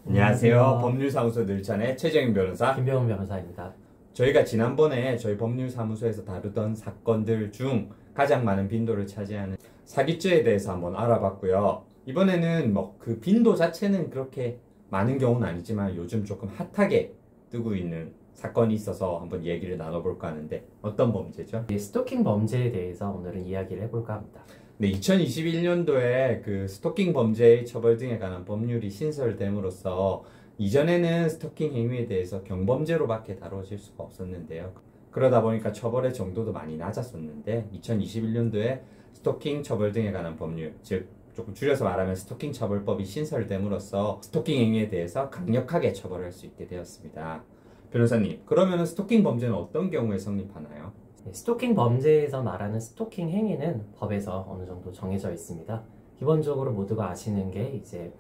안녕하세요. 법률사무소 늘찬의 최정인 변호사 김병훈 변호사입니다. 저희가 지난번에 저희 법률사무소에서 다루던 사건들 중 가장 많은 빈도를 차지하는 사기죄에 대해서 한번 알아봤고요. 이번에는 그 빈도 자체는 그렇게 많은 경우는 아니지만 요즘 조금 핫하게 뜨고 있는 사건이 있어서 한번 얘기를 나눠볼까 하는데 어떤 범죄죠? 스토킹 범죄에 대해서 오늘은 이야기를 해볼까 합니다. 네, 2021년도에 그 스토킹 범죄의 처벌 등에 관한 법률이 신설됨으로써 이전에는 스토킹 행위에 대해서 경범죄로밖에 다뤄질 수가 없었는데요. 그러다 보니까 처벌의 정도도 많이 낮았었는데 2021년도에 스토킹 처벌 등에 관한 법률, 즉 조금 줄여서 말하면 스토킹 처벌법이 신설됨으로써 스토킹 행위에 대해서 강력하게 처벌할 수 있게 되었습니다. 변호사님, 그러면 스토킹 범죄는 어떤 경우에 성립하나요? 스토킹 범죄에서 말하는 스토킹 행위는 법에서 어느 정도 정해져 있습니다. 기본적으로 모두가 아시는 게 이제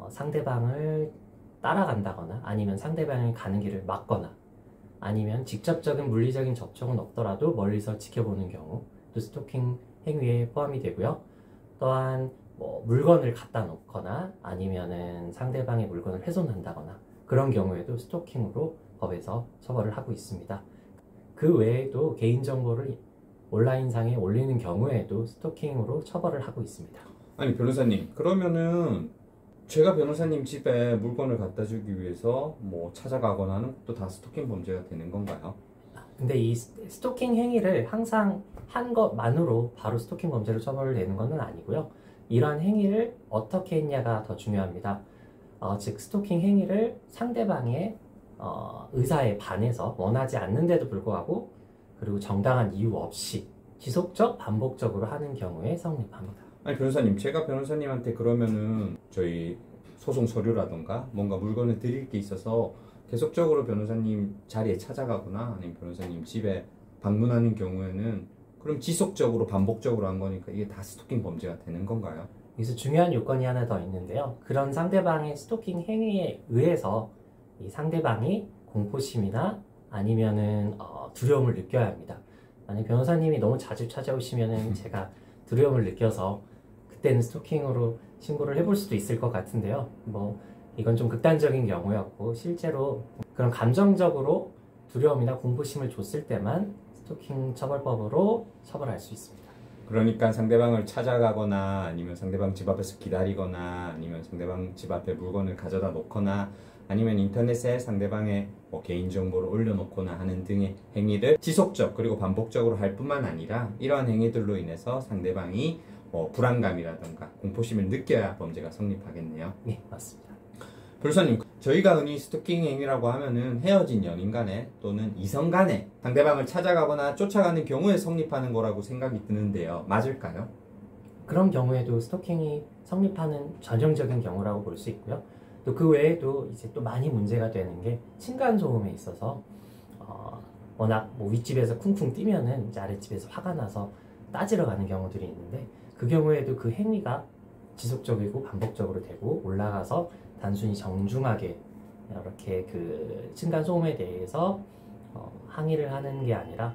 상대방을 따라간다거나 아니면 상대방이 가는 길을 막거나 아니면 직접적인 물리적인 접촉은 없더라도 멀리서 지켜보는 경우 또 스토킹 행위에 포함이 되고요. 또한 물건을 갖다 놓거나 아니면은 상대방의 물건을 훼손한다거나 그런 경우에도 스토킹으로 법에서 처벌을 하고 있습니다. 그 외에도 개인정보를 온라인상에 올리는 경우에도 스토킹으로 처벌을 하고 있습니다. 아니 변호사님, 그러면은 제가 변호사님 집에 물건을 갖다 주기 위해서 찾아가거나 하는 것도 다 스토킹 범죄가 되는 건가요? 근데 이 스토킹 행위를 항상 한 것만으로 바로 스토킹 범죄로 처벌되는 것은 아니고요. 이러한 행위를 어떻게 했냐가 더 중요합니다. 즉 스토킹 행위를 상대방의 의사에 반해서 원하지 않는데도 불구하고 그리고 정당한 이유 없이 지속적 반복적으로 하는 경우에 성립합니다. 아니 변호사님, 제가 변호사님한테 그러면은 저희 소송 서류라던가 뭔가 물건을 드릴 게 있어서 계속적으로 변호사님 자리에 찾아가거나 아니면 변호사님 집에 방문하는 경우에는 그럼 지속적으로 반복적으로 한 거니까 이게 다 스토킹 범죄가 되는 건가요? 여기서 중요한 요건이 하나 더 있는데요. 그런 상대방의 스토킹 행위에 의해서 이 상대방이 공포심이나 아니면은 두려움을 느껴야 합니다. 만약 변호사님이 너무 자주 찾아오시면은 제가 두려움을 느껴서 그때는 스토킹으로 신고를 해볼 수도 있을 것 같은데요. 이건 좀 극단적인 경우였고 실제로 그런 감정적으로 두려움이나 공포심을 줬을 때만 스토킹 처벌법으로 처벌할 수 있습니다. 그러니까 상대방을 찾아가거나 아니면 상대방 집 앞에서 기다리거나 아니면 상대방 집 앞에 물건을 가져다 놓거나 아니면 인터넷에 상대방의 개인정보를 올려놓거나 하는 등의 행위를 지속적 그리고 반복적으로 할 뿐만 아니라 이러한 행위들로 인해서 상대방이 불안감이라든가 공포심을 느껴야 범죄가 성립하겠네요. 네, 맞습니다. 변호사님, 저희가 흔히 스토킹 행위라고 하면은 헤어진 연인 간에 또는 이성 간에 상대방을 찾아가거나 쫓아가는 경우에 성립하는 거라고 생각이 드는데요. 맞을까요? 그런 경우에도 스토킹이 성립하는 전형적인 경우라고 볼 수 있고요. 또 그 외에도 이제 또 많이 문제가 되는 게 층간소음에 있어서 워낙 윗집에서 쿵쿵 뛰면은 이제 아랫집에서 화가 나서 따지러 가는 경우들이 있는데 그 경우에도 그 행위가 지속적이고 반복적으로 되고 올라가서 단순히 정중하게 이렇게 그 층간소음에 대해서 항의를 하는 게 아니라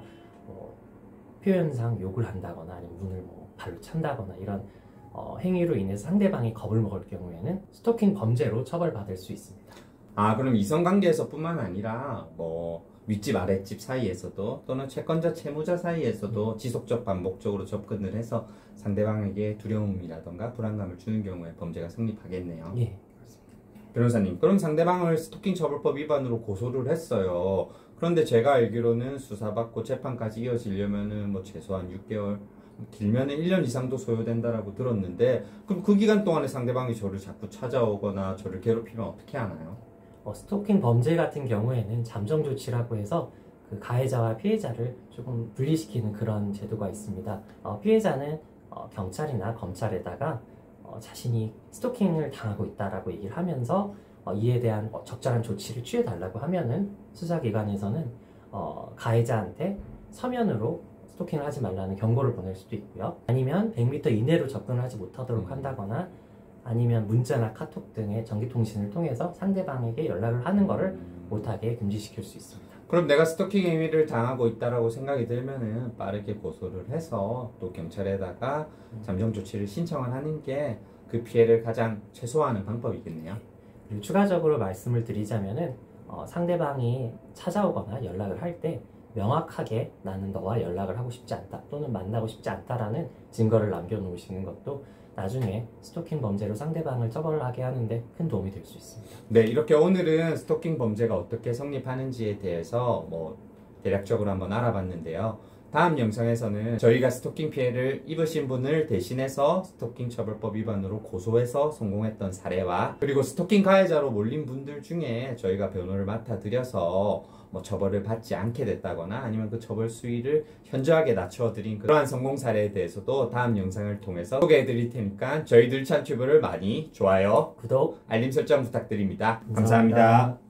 표현상 욕을 한다거나 아니면 문을 발로 찬다거나 이런 행위로 인해서 상대방이 겁을 먹을 경우에는 스토킹 범죄로 처벌받을 수 있습니다. 그럼 이성관계에서 뿐만 아니라 윗집 아랫집 사이에서도 또는 채권자 채무자 사이에서도 지속적 반복적으로 접근을 해서 상대방에게 두려움이라던가 불안감을 주는 경우에 범죄가 성립하겠네요. 예, 그렇습니다. 변호사님, 그럼 상대방을 스토킹 처벌법 위반으로 고소를 했어요. 그런데 제가 알기로는 수사받고 재판까지 이어지려면은 최소한 6개월, 길면은 1년 이상도 소요된다라고 들었는데 그럼 그 기간 동안에 상대방이 저를 자꾸 찾아오거나 저를 괴롭히면 어떻게 하나요? 스토킹 범죄 같은 경우에는 잠정 조치라고 해서 그 가해자와 피해자를 조금 분리시키는 그런 제도가 있습니다. 피해자는 경찰이나 검찰에다가 자신이 스토킹을 당하고 있다라고 얘기를 하면서 이에 대한 적절한 조치를 취해달라고 하면은 수사기관에서는 가해자한테 서면으로 스토킹을 하지 말라는 경고를 보낼 수도 있고요. 아니면 100m 이내로 접근을 하지 못하도록 한다거나 아니면 문자나 카톡 등의 전기통신을 통해서 상대방에게 연락을 하는 것을 못하게 금지시킬 수 있습니다. 그럼 내가 스토킹 행위를 당하고 있다라고 생각이 들면은 빠르게 고소를 해서 또 경찰에다가 잠정 조치를 신청을 하는 게 그 피해를 가장 최소화하는 방법이겠네요. 그리고 추가적으로 말씀을 드리자면은 상대방이 찾아오거나 연락을 할 때 명확하게 나는 너와 연락을 하고 싶지 않다 또는 만나고 싶지 않다라는 증거를 남겨놓으시는 것도 나중에 스토킹 범죄로 상대방을 처벌하게 하는데 큰 도움이 될 수 있습니다. 네, 이렇게 오늘은 스토킹 범죄가 어떻게 성립하는지에 대해서 대략적으로 한번 알아봤는데요. 다음 영상에서는 저희가 스토킹 피해를 입으신 분을 대신해서 스토킹 처벌법 위반으로 고소해서 성공했던 사례와 그리고 스토킹 가해자로 몰린 분들 중에 저희가 변호를 맡아드려서 처벌을 받지 않게 됐다거나 아니면 그 처벌 수위를 현저하게 낮춰드린 그러한 성공 사례에 대해서도 다음 영상을 통해서 소개해드릴 테니까 저희 들찬튜브를 많이 좋아요, 구독, 알림 설정 부탁드립니다. 감사합니다. 감사합니다.